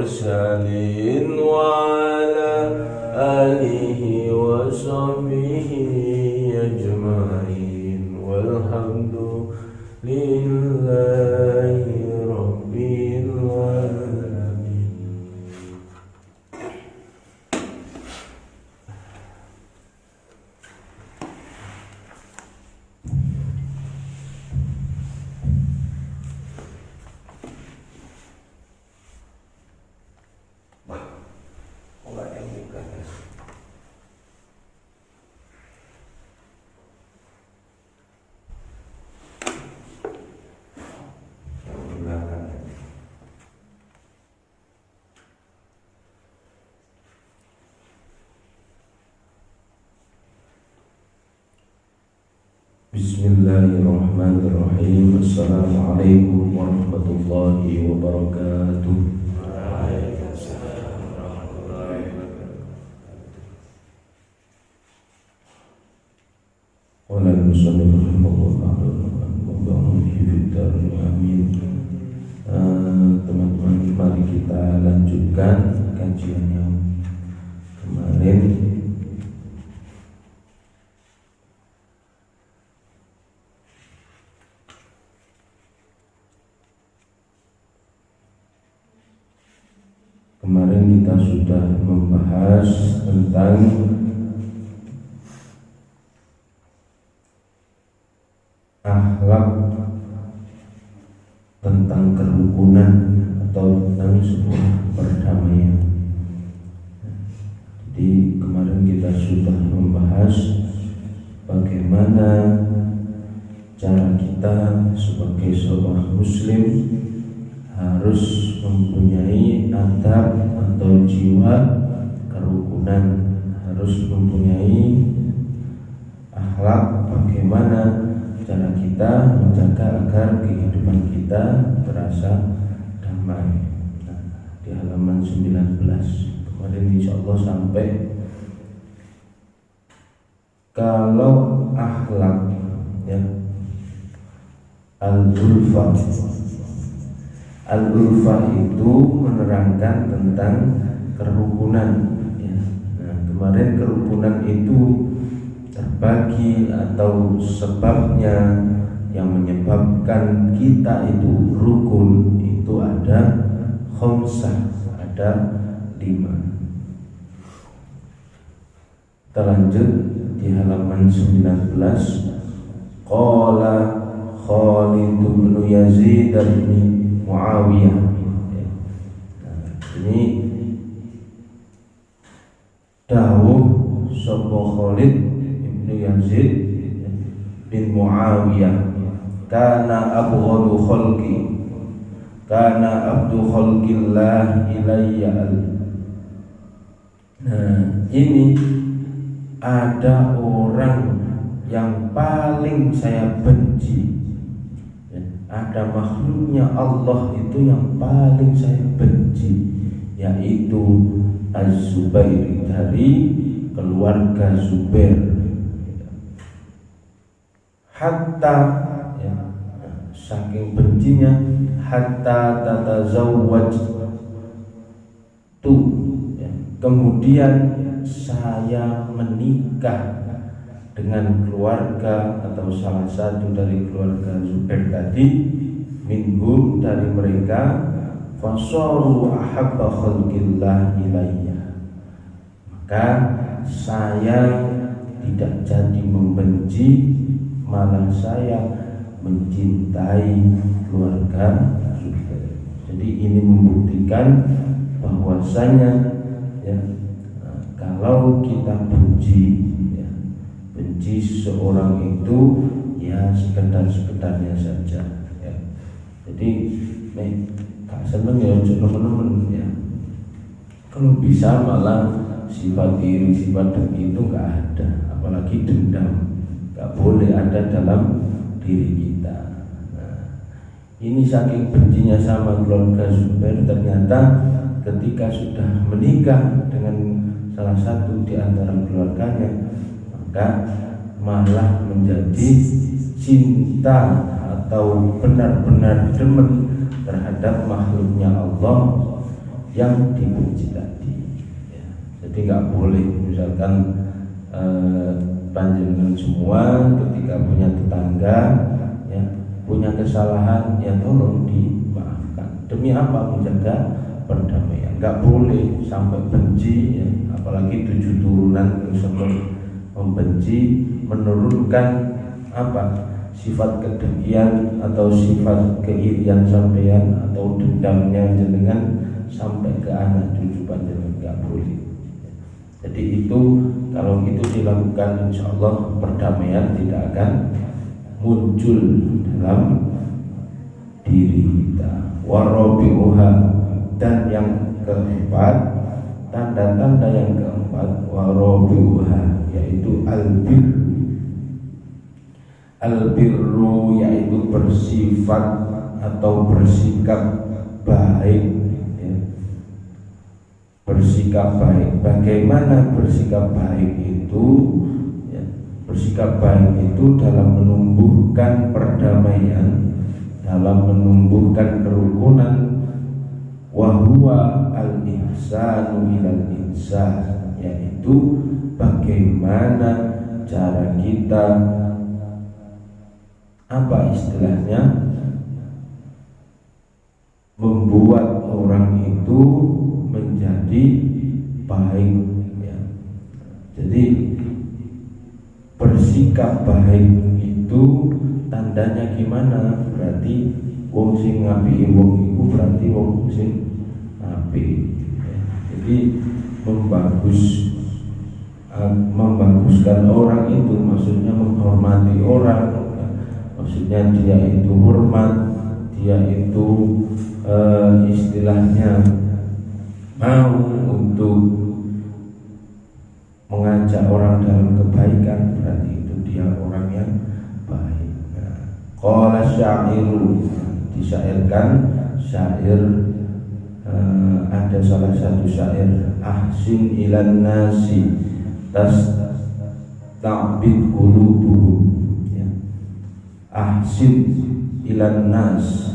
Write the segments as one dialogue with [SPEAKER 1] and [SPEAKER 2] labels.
[SPEAKER 1] المرسلين وعلى آله وصحبه أجمعين والحمد لله رب العالمين. Bismillahirrahmanirrahim. Assalamualaikum warahmatullahi wabarakatuh. Waalaikumsalam warahmatullahi wabarakatuh. Qala al-musannif rahimahullah amin. Teman-teman, mari kita lanjutkan kajian yang kemarin. Kemarin kita sudah membahas tentang akhlak, tentang kerukunan atau tentang sebuah perdamaian. Jadi kemarin kita sudah membahas bagaimana cara kita sebagai seorang muslim harus mempunyai adab atau jiwa kerukunan, harus mempunyai akhlak, bagaimana cara kita menjaga agar kehidupan kita terasa damai. Nah, di halaman 19 kemarin insyaallah sampai kalau akhlak ya Al-Ulfah itu menerangkan tentang kerukunan ya. Nah, kemarin kerukunan itu terbagi atau sebabnya yang menyebabkan kita itu rukun itu ada khamsah, ada 5. Kita lanjut di halaman 19. Qala Khalid bin Yazid bin Muawiyah. Nah, ini dawuh sapa Khalid bin Yazid bin Muawiyah, kana abghadu khalqi, kana abdu khalqillah ilayya. Nah, ini ada orang yang paling saya benci, ada makhluknya Allah itu yang paling saya benci, yaitu Az-Zubair, dari keluarga Zubair. Hatta ya, saking bencinya, hatta tatazawwaj tu ya, kemudian saya menikah dengan keluarga atau salah satu dari keluarga Zubair tadi, minhum, dari mereka, fasaru ahabba khalqillah ilayya, maka saya tidak jadi membenci, malah saya mencintai keluarga Zubair. Jadi ini membuktikan bahwasanya ya, kalau kita benci seseorang itu ya sekedar-sekedarnya saja ya. Jadi gak seneng ya teman-teman ya. Kalau bisa malah sifat iri, sifat dengki itu gak ada, apalagi dendam, gak boleh ada dalam diri kita. Nah, ini saking bencinya sama keluarga Zubair, ternyata ketika sudah menikah dengan salah satu di antara keluarganya, maka malah menjadi cinta atau benar-benar demen terhadap makhluknya Allah, yang dibenci tadi ya. Jadi nggak boleh misalkan panjenengan semua ketika punya tetangga ya, punya kesalahan ya tolong dimaafkan. Demi apa? Menjaga perdamaian. Nggak boleh sampai benci ya, apalagi 7 turunan tersebut membenci, menurunkan apa? Sifat kedengkian atau sifat keirian sampean atau dendamnya jenengan sampai ke anak cucu panjenengan, nggak boleh. Jadi itu kalau itu dilakukan, insya Allah perdamaian tidak akan muncul dalam diri kita. Warabi'uha, dan yang keempat, tanda-tanda yang keempat, warabi'uha, yaitu albirru, yaitu bersifat atau bersikap baik ya. Bersikap baik. Bagaimana bersikap baik itu ya, bersikap baik itu dalam menumbuhkan perdamaian, dalam menumbuhkan kerukunan. Wahwa al-ihsanu ilal insan, yaitu bagaimana cara kita apa istilahnya membuat orang itu menjadi baik ya. Jadi bersikap baik itu tandanya gimana? Berarti wong sing ngapiki wong iku berarti wong sing apik ya. Jadi membaguskan orang itu maksudnya menghormati orang ya. Maksudnya dia itu hormat, dia itu istilahnya mau untuk mengajak orang dalam kebaikan, berarti itu dia orang yang baik. Qala syairu, disyairkan syair, ada salah satu syair, ahsin ilan nasi tasta'bid qulubuhum ya. Ahsin ilan nas,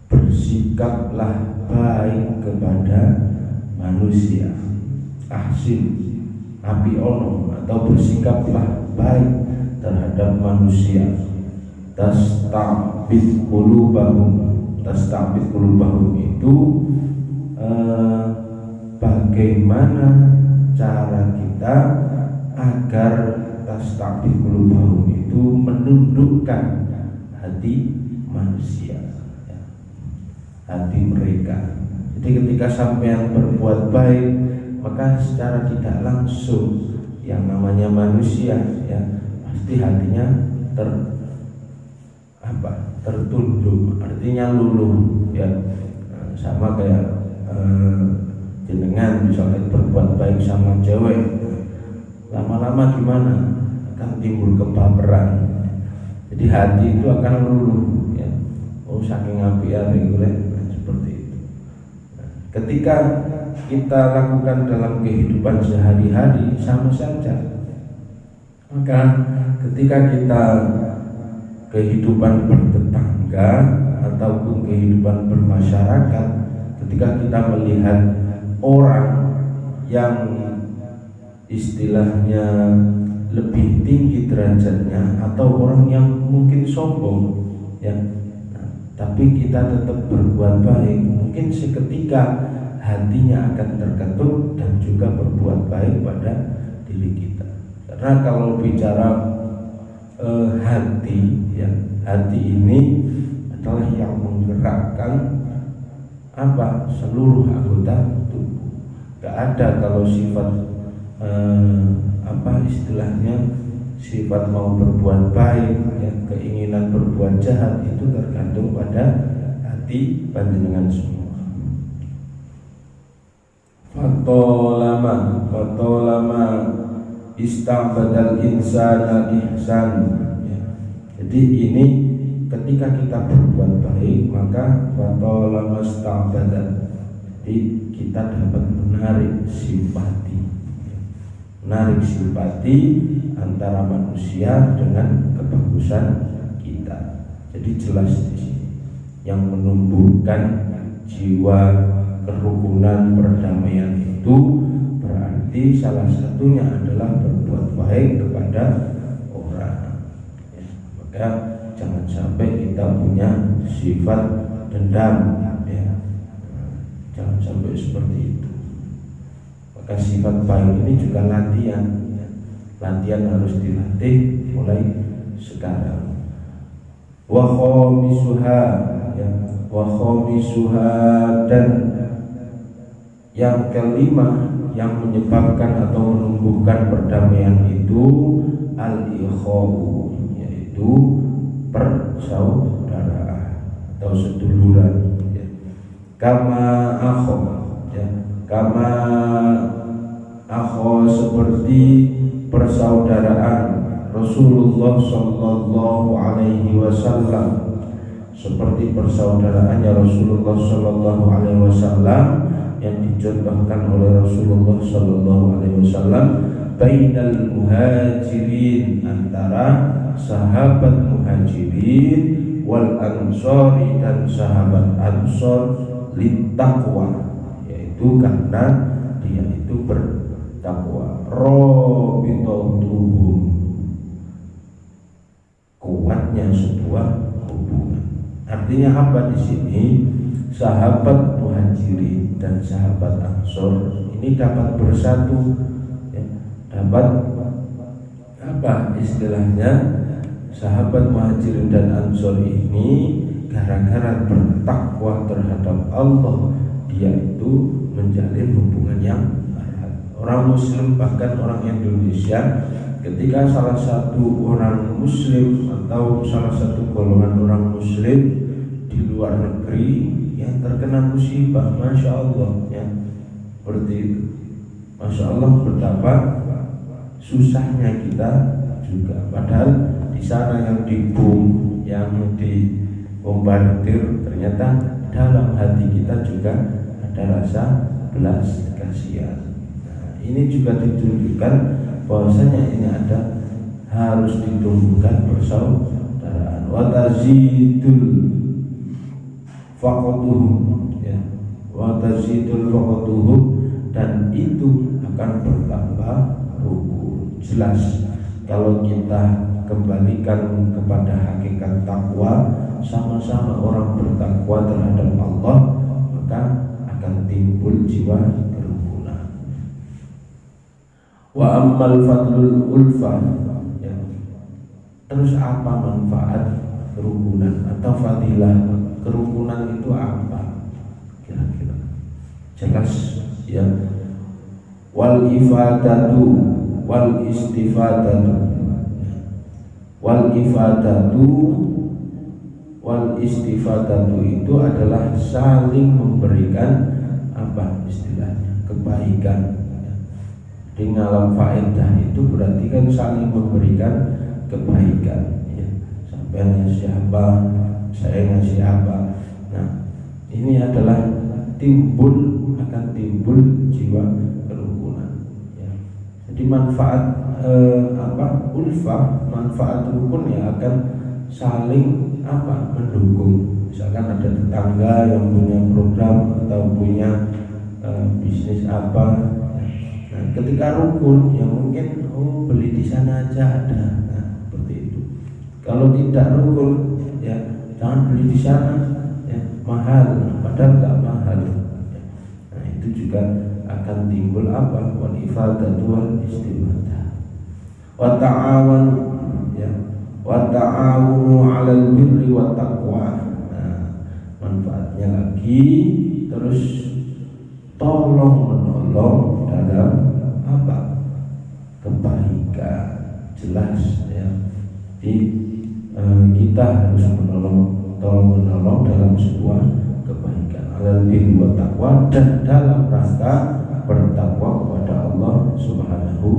[SPEAKER 1] bersikaplah baik kepada manusia. Ahsin api ono, atau bersikaplah baik terhadap manusia. Tasta'bid qulubahum, tasta'bid qulubahum itu bagaimana cara kita agar tasta'bid qulubahum itu menundukkan hati manusia ya, hati mereka. Jadi ketika sampean berbuat baik, maka secara tidak langsung yang namanya manusia ya pasti hatinya tertunduk, artinya luluh ya. Sama kayak jenengan misalnya berbuat baik sama cewek, lama-lama gimana akan timbul kebaperan. Jadi hati itu akan luluh ya. Oh saking apian itu seperti itu. Ketika kita lakukan dalam kehidupan sehari-hari sama saja. Maka ketika kita kehidupan bertetangga ataupun kehidupan bermasyarakat, ketika kita melihat orang yang istilahnya lebih tinggi derajatnya atau orang yang mungkin sombong ya, tapi kita tetap berbuat baik, mungkin seketika hatinya akan terketuk dan juga berbuat baik pada diri kita. Karena kalau bicara hati ya, hati ini adalah yang menggerakkan apa seluruh anggota tubuh. Gak ada kalau sifat apa istilahnya sifat mau berbuat baik ya, keinginan berbuat jahat itu tergantung pada hati panjenengan semua. Fatolama istabadal insana ihsan ya. Jadi ini ketika kita berbuat baik maka fatolama istabadal, jadi kita dapat menarik simpati ya. Menarik simpati antara manusia dengan kebagusan kita. Jadi jelas di sini yang menumbuhkan jiwa kerukunan, perdamaian itu berarti salah satunya adalah berbuat baik kepada orang. Ya, maka jangan sampai kita punya sifat dendam, ya. Jangan sampai seperti itu. Maka sifat baik ini juga latihan, ya. Latihan harus dilatih mulai sekarang. Wa khamisuha, ya, wa khamisuha, dan yang kelima yang menyebabkan atau menumbuhkan perdamaian itu al-ikhau, yaitu persaudaraan atau seduluran, ya. Kama akho, ya, kama akho, seperti persaudaraan Rasulullah Sallallahu Alaihi Wasallam, seperti persaudaraannya Rasulullah Sallallahu Alaihi Wasallam yang dicontohkan oleh Rasulullah Sallallahu Alaihi Wasallam bainal muhajirin, antara sahabat muhajirin wal ansori, dan sahabat ansor, littaqwa, yaitu karena dia itu bertakwa. Rabitatuhum, kuatnya sebuah hubungan. Artinya apa di sini? Sahabat muhajirin dan sahabat ansor ini dapat bersatu, ya, dapat apa istilahnya? Sahabat muhajirin dan ansor ini gara-gara bertakwa terhadap Allah, dia itu menjalin hubungan yang erat. Orang Muslim, bahkan orang Indonesia, ketika salah satu orang Muslim atau salah satu golongan orang Muslim di luar negeri yang terkena musibah, masya Allah, ya, seperti itu, masya Allah, betapa susahnya kita juga. Padahal di sana yang dibom, yang dibombardir, ternyata dalam hati kita juga ada rasa belas kasihan. Nah, ini juga ditunjukkan bahwasanya ini ada harus ditumbuhkan persaudaraan. Wa tazidul faqatuhum, ya, wa tazidul faqatuhum, dan itu akan bertambah rukun. Jelas kalau kita kembalikan kepada hakikat takwa, sama-sama orang bertakwa terhadap Allah, maka akan timbul jiwa kerukunan. Wa ammal fadlul ulfah, ya. Terus apa manfaat kerukunan atau fadilah kerukunan itu apa? Kira-kira jelas, ya. Wal ifadatu wal istifadatu, wal ifadatu wal istifadatu itu adalah saling memberikan apa istilahnya? Kebaikan. Di ngalam faedah itu berarti kan saling memberikan kebaikan, ya. Sampai ngasih apa, saya ngasih apa. Nah, ini adalah akan timbul jiwa kerukunan, ya. Jadi manfaat ulfah, manfaat rukun, ya, akan saling mendukung. Misalkan ada tetangga yang punya program atau punya bisnis apa, nah, ketika rukun, yang mungkin beli di sana aja ada, nah, seperti itu. Kalau tidak rukun, ya, jangan beli di sana, ya, mahal, padahal nggak mahal, ya. Nah, itu juga akan timbul wal ifadatu wal istifadah. Wa ta'awanu, ya, wa ta'awunu 'alal birri wat taqwa. Nah, manfaatnya lagi, terus tolong menolong dalam kebaikan. Jelas, ya. Jadi kita harus tolong menolong dalam sebuah kebaikan, 'alal birri wat taqwa, dan dalam rangka bertakwa kepada Allah Subhanahu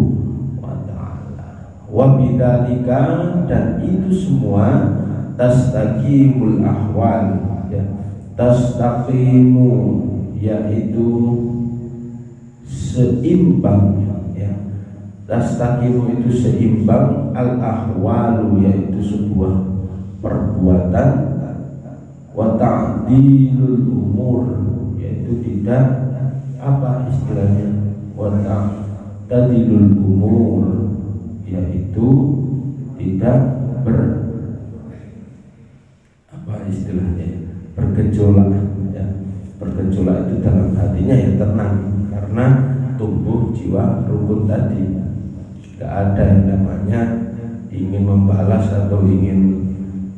[SPEAKER 1] wa ta'ala. Wa bidzalika, dan itu semua tastaqimul ahwal, ya. Tastaqimu, yaitu seimbang, ya. Tastaqimu itu seimbang, al ahwalu, yaitu sebuah perbuatan, wa ta'dilul umur, yaitu tidak apa istilahnya, tadilul umur, yaitu tidak apa istilahnya, bergejolak ya. Bergejolak itu dalam hatinya ya tenang, karena tumbuh jiwa rukun tadi. Tidak ada yang namanya ingin membalas atau ingin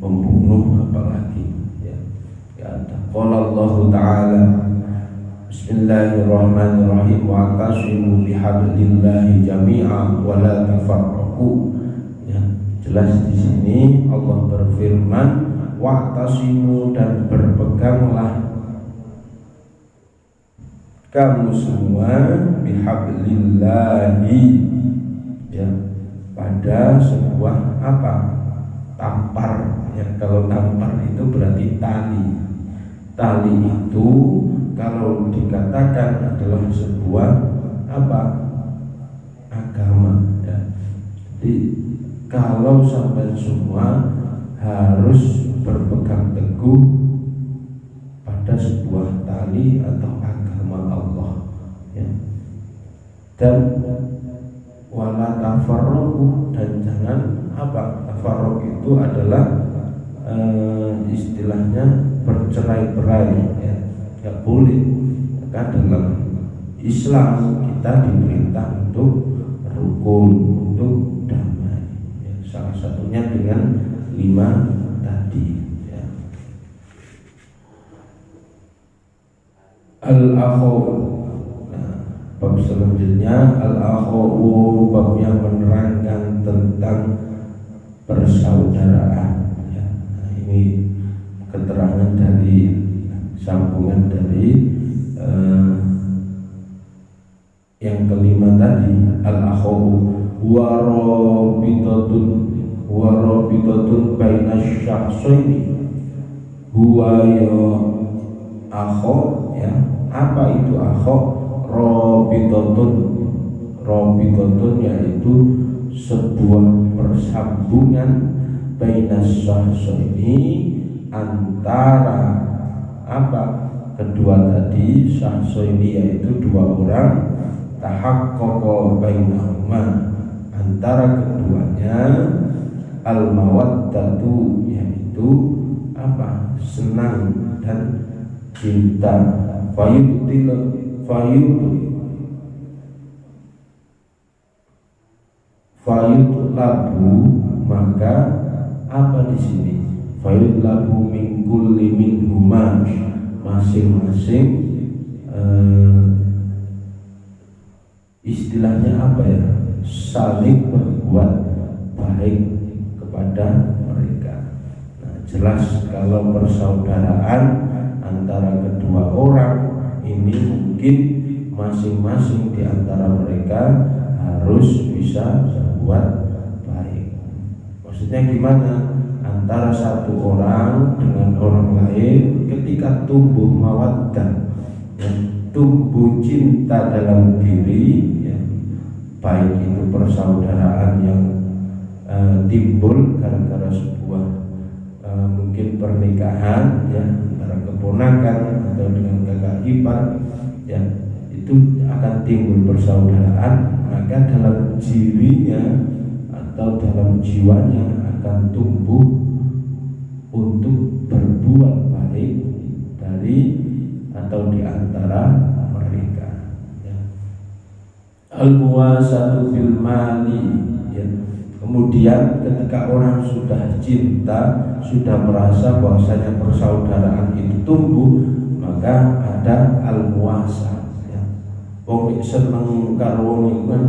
[SPEAKER 1] membunuh apalagi ya. Ya ada. Qala Allah Ta'ala Bismillahirrahmanirrahim wa tasimu bihablillahi jami'a wa la tafarraqu. Ya, jelas di sini Allah berfirman wa tasimu, dan berpeganglah kamu semua bihablillahi ya, pada sebuah apa? Tampar ya. Kalau tampar itu berarti tali. Tali itu kalau dikatakan adalah sebuah apa? Agama ya. Jadi kalau sampai semua harus berpegang teguh pada sebuah tali atau agama Allah ya. Dan wala tafarraqu, dan jangan apa? Tafarruq itu adalah istilahnya bercerai-berai ya. Tidak boleh. Maka dalam Islam kita diperintah untuk rukun, untuk damai ya. Salah satunya dengan 5 tadi ya. Al-akhu, nah, bab selanjutnya al-akhu, bab yang menerangkan tentang persaudaraan ya. Nah, ini keterangan dari sambungan dari yang kelima tadi, al-akhu warabitatun bainasy syakhsaini, huwa ya akhu ya. Apa itu akhu? Rabitatun yaitu sebuah persambungan bainasy syakhsaini, antara apa? Kedua tadi, syakhsaini yaitu 2 orang, tahaqqaqa bainahuma, antara keduanya, al-mawaddatu yaitu apa? Senang dan cinta. Fayutlabu, maka apa di sini? Fayutlabu min kulli minhuma, masing-masing istilahnya apa ya? Saling berbuat baik kepada mereka. Nah, jelas kalau persaudaraan antara kedua orang ini mungkin masing-masing di antara mereka harus bisa berbuat baik. Maksudnya gimana? Antara satu orang dengan orang lain ketika tumbuh mawaddah ya, tumbuh cinta dalam diri ya, baik itu persaudaraan yang timbul gara-gara sebuah mungkin pernikahan ya, antara keponakan atau dengan kakak ipar ya, itu akan timbul persaudaraan, maka dalam dirinya atau dalam jiwanya akan tumbuh untuk berbuat baik dari atau di antara mereka ya. Al-muwasatu bil mali ya. Kemudian ketika orang sudah cinta, sudah merasa bahwasanya persaudaraan itu tumbuh, maka ada al-muwasa ya. Wong seneng karo wong iku kan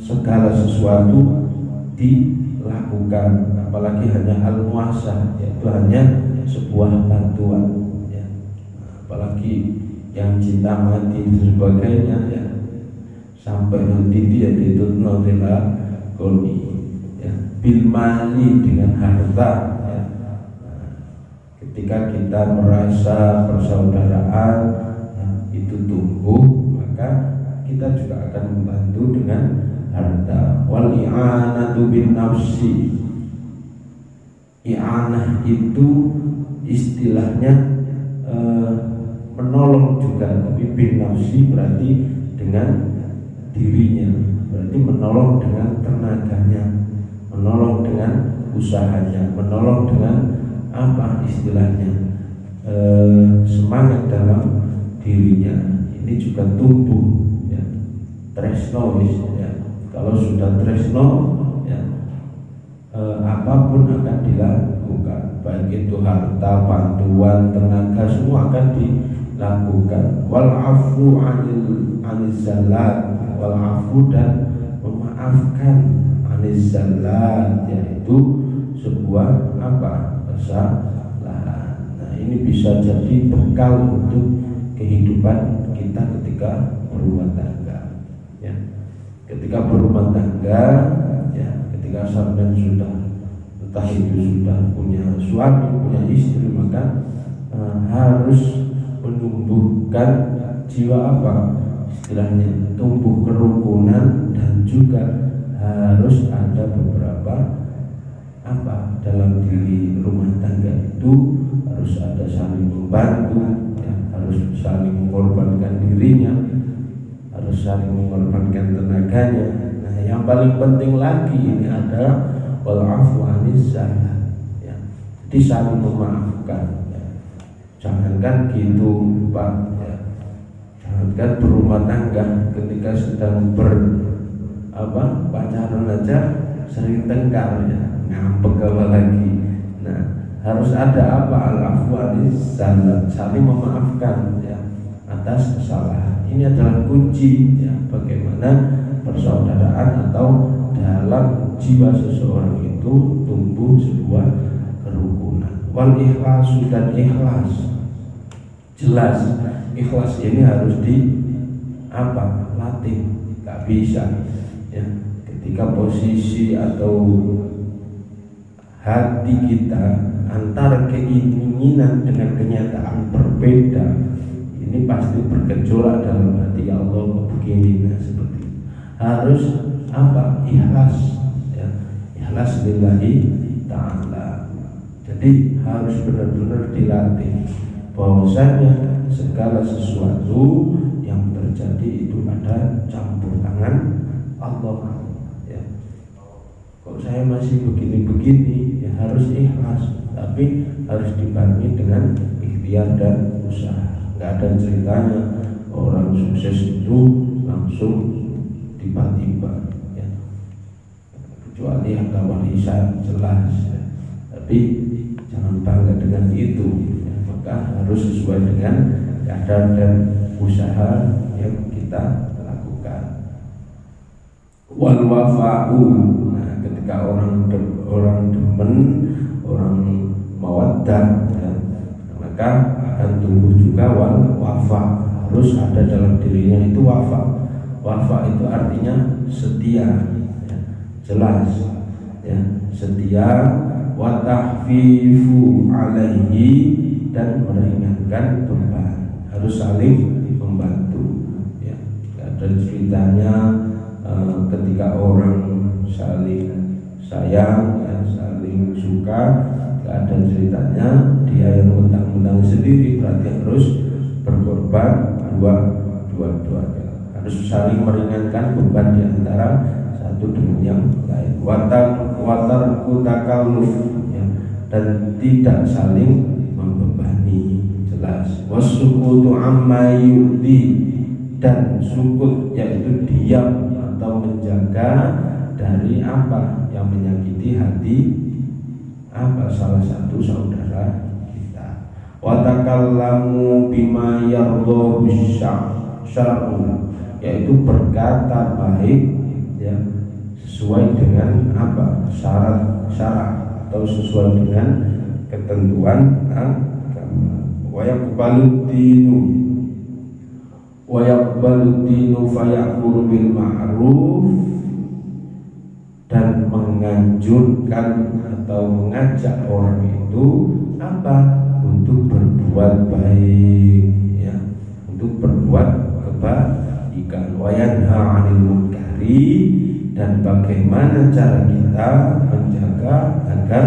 [SPEAKER 1] segala sesuatu dilakukan, apalagi hanya al-muwasa, yaitu hanya sebuah bantuan ya. Apalagi yang cinta mati dan sebagainya ya, sampai nanti dia ditutno tela koni ya, bil mali, dengan harta ya. Nah, ketika kita merasa persaudaraan ya, itu tumbuh, maka kita juga akan membantu dengan harta. Wal i'anatu bin nafsi, i'anah itu istilahnya enggak, tapi bin nafsi berarti dengan dirinya, berarti menolong dengan tenaganya, menolong dengan usahanya, menolong dengan apa istilahnya, semangat dalam dirinya. Ini juga tumbuh ya, tresno ya. Kalau sudah tresno ya, apapun akan dilakukan, baik itu harta, bantuan, tenaga, semua akan dilakukan. Wal afu anil zallat, wal afu dan memaafkan anil zallat, yaitu sebuah apa, kesalahan. Nah, ini bisa jadi bekal untuk kehidupan kita ketika berumah tangga ya. Ketika berumah tangga ya, ketika sampai sudah, entah itu sudah punya suami, punya istri, maka harus menumbuhkan jiwa apa istilahnya, tumbuh kerukunan, dan juga harus ada beberapa apa dalam diri rumah tangga itu, harus ada saling membantu ya, harus saling mengorbankan dirinya, harus saling mengorbankan tenaganya. Nah, yang paling penting lagi ini adalah wal afu aniz zallat ya. Jadi saling memaafkan ya. Jangankan gitu Pak ya, jangankan berumah tangga, ketika sedang pacaran aja sering tengkar ya, ngambek apalagi. Nah, harus ada apa, al-afu aniz zallat, saling memaafkan ya atas kesalahan. Ini adalah kunci ya, bagaimana persaudaraan atau dalam jiwa seseorang itu tumbuh sebuah kerukunan. Wal ikhlasu, dan ikhlas. Jelas ikhlas ini harus latih, gak bisa ya. Ketika posisi atau hati kita antara keinginan dengan kenyataan berbeda, ini pasti bergejolak dalam hati. Ya Allah, begini, nah seperti itu. Harus ikhlas ya, ikhlas lillahi ta'ala. Jadi harus benar-benar dilatih bahwasanya segala sesuatu yang terjadi itu ada campur tangan Allah ya. Kok saya masih begini-begini ya, harus ikhlas, tapi harus dibarengi dengan ikhtiar dan usaha. Gak ada ceritanya orang sukses itu langsung tiba-tiba ya, kecuali ada warisan jelas ya. Tapi jangan bangga dengan itu ya. Maka harus sesuai dengan kadar dan usaha yang kita lakukan. Wal wafa'u, nah, ketika orang demen, orang mawaddah ya, maka akan tumbuh juga wal wafa. Harus ada dalam dirinya itu wafa. Wafa itu artinya setia ya, jelas ya, setia. Wa tahfifu alaihi, dan meringankan beban. Harus saling membantu ya. Ada ceritanya ketika orang saling sayang ya, saling suka, ada ceritanya dia yang mentang-mentang sendiri, berarti harus berkorban dua-duanya. Harus saling meringankan beban di antara satu dengan yang lain. Watar kutakalluf ya, dan tidak saling membebani, jelas. Wasukutu amma yu'ti, dan sukut yaitu diam atau menjaga dari apa yang menyakiti hati salah satu saudara kita. Wa takallamu bima yardhu syar'u, yaitu berkata baik ya, sesuai dengan syarat atau sesuai dengan ketentuan agama. Wa yaqbalu dinu faya'muru bil ma'ruf, dan menganjurkan atau mengajak orang itu untuk berbuat baik ya, untuk berbuat kebaikan. Wa yanha 'anil munkari, dan bagaimana cara kita menjaga agar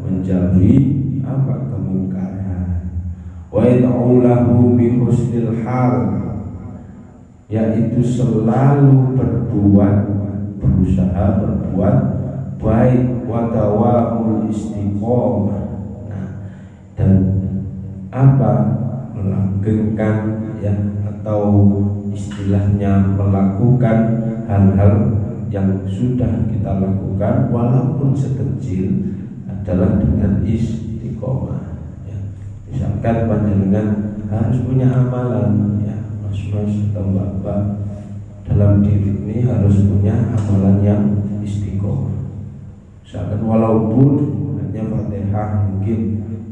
[SPEAKER 1] menjauhi kemungkaran. wa yad'u lahu bi husnil hal, yaitu selalu berusaha berbuat baik, wa dawamul istiqomah. Nah, dan melanggengkan ya, atau istilahnya melakukan hal-hal yang sudah kita lakukan walaupun sekecil adalah dengan istiqomah ya. Misalkan panjenengan harus punya amalan ya, mas-mas atau mbak-mbak, dalam diri ini harus punya amalan yang istiqomah. Misalkan walaupun hanya Fatihah, mungkin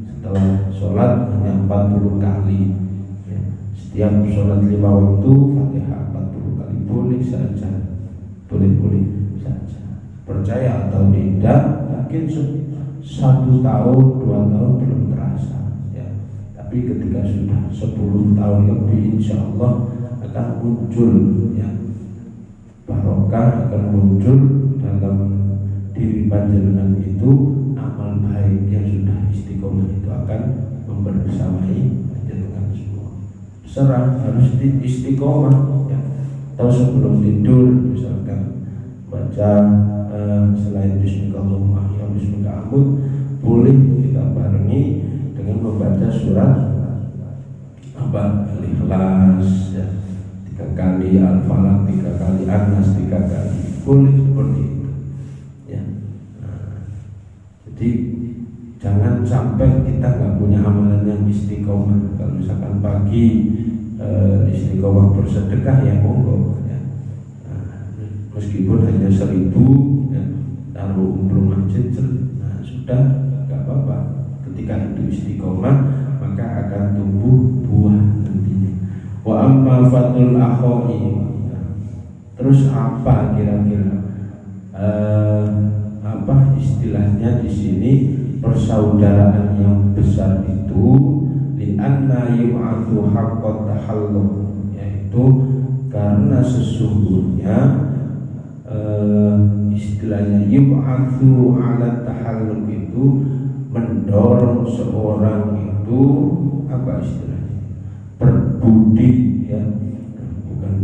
[SPEAKER 1] setelah sholat hanya 40 kali ya. Setiap sholat 5 waktu Fatihah 40 kali, boleh saja, boleh saja. Percaya atau tidak, mungkin 1 tahun 2 tahun belum terasa ya. Tapi ketika sudah 10 tahun lebih, insya Allah akan muncul ya, barokah akan muncul dalam diri panjenengan itu. Amal baik yang sudah istiqomah itu akan membersamai panjenengan semua. Serah harus istiqomah ya. Atau sebelum tidur misalkan baca selain bismillahirrahmanirrahim ya bismillahirrahmanirrahim, boleh kita barengi dengan membaca surat Al-Ikhlas ya, 3 kali, Al-Falaq 3 kali, An-Nas 3 kali, boleh seperti itu ya. Jadi jangan sampai kita nggak punya amalan yang istiqomah. Kalau misalkan pagi istiqomah bersedekah ya monggo ya. Meskipun hanya 1000 ya, taruh umroh masjid, nah sudah nggak apa-apa. Ketika itu istiqomah maka akan tumbuh buah nantinya. Wa amma fatul akhoi, terus apa kira-kira apa istilahnya di sini persaudaraan yang besar itu, li anna yub'atsu haqqat tahallul, yaitu karena sesungguhnya istilahnya yub'atsu ala tahallul itu mendorong seorang itu apa istilahnya berbudi ya, bukan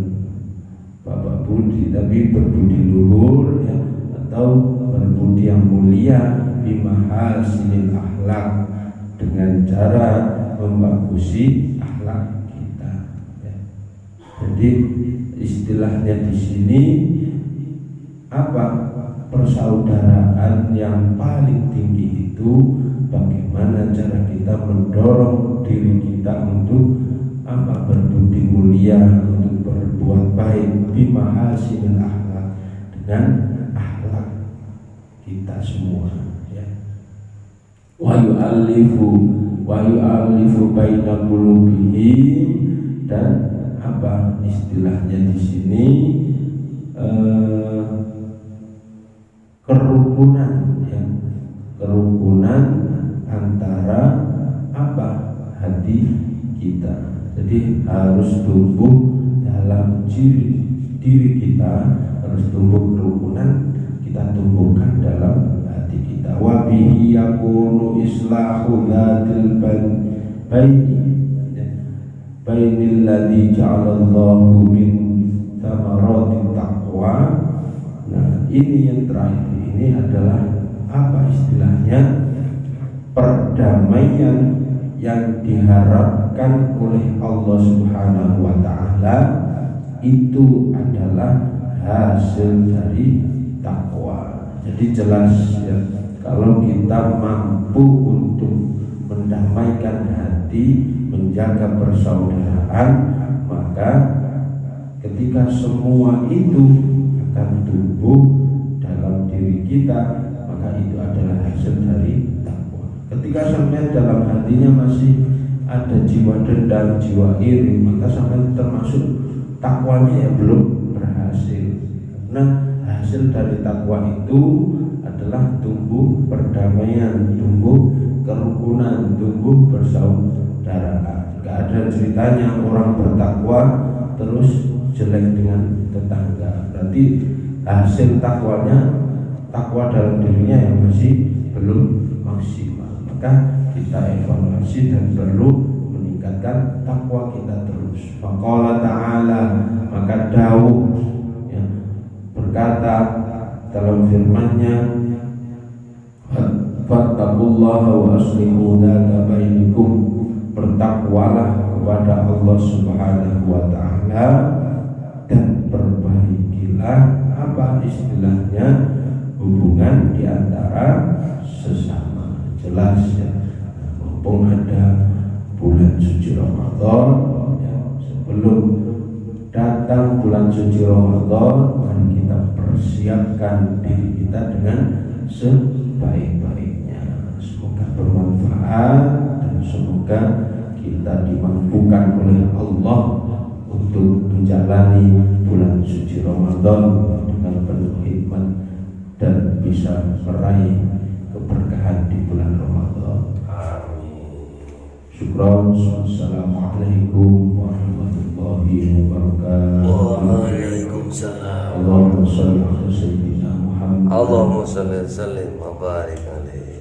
[SPEAKER 1] bapak budi tapi berbudi luhur ya, atau berbudi yang mulia, bimahasinil akhlak, dengan cara membagusi akhlak kita ya. Jadi istilahnya di sini apa, persaudaraan yang paling tinggi itu bagaimana cara kita mendorong diri kita untuk apa, berbudi mulia, untuk berbuat baik, bimahasinil akhlak, dengan akhlak kita semua ya. Wa yu'allifu baina qulubihim, dan apa istilahnya di sini kerukunan ya, kerukunan antara apa, hati kita. Jadi harus tumbuh dalam diri kita, harus tumbuh kerukunan, kita tumbuhkan dalam hati kita. Wa bihi yakunu islahu dzatil baini bainil ladzi ja'alallahu min thamaratit taqwa. Nah, ini yang terakhir ini adalah apa istilahnya, perdamaian yang diharapkan oleh Allah Subhanahu wa taala itu adalah hasil dari takwa. Jadi jelas ya, kalau kita mampu untuk mendamaikan hati, menjaga persaudaraan, maka ketika semua itu akan tumbuh dalam diri kita, maka itu adalah hasil dari takwa. Ketika sampai dalam hatinya masih ada jiwa dendam, jiwa iri, maka sampai termasuk takwanya yang belum berhasil. Nah, hasil dari takwa itu adalah tumbuh perdamaian, tumbuh kerukunan, tumbuh persaudaraan. Gak ada ceritanya orang bertakwa terus jelek dengan tetangga. Berarti hasil takwanya, takwa dalam dirinya yang masih belum maksimal. Maka kita evaluasi dan perlu meningkatkan meningkatkan takwa kita terus. Faqala ta'ala, maka dawuh ya, berkata dalam firman-Nya, fattaqullaha wa aslihu dzata bainikum, bertakwalah kepada Allah Subhanahu wa taala dan perbaikilah apa istilahnya hubungan di antara sesama. Jelas ya, mumpung ada bulan suci Ramadan ya, sebelum datang bulan suci Ramadan, mari kita persiapkan diri kita dengan sebaik-baiknya. Semoga bermanfaat dan semoga kita dimampukan oleh Allah untuk menjalani bulan suci Ramadan dengan penuh hikmat dan bisa meraih keberkahan di bulan Ramadan. Amin. Syukran. Assalamualaikum warahmatullahi wabarakatuh.
[SPEAKER 2] Waalaikumsalam.
[SPEAKER 1] Allahumma shalli ala sayyidina Muhammad.
[SPEAKER 2] Allahumma shalli wa sallim wa barik alaihi.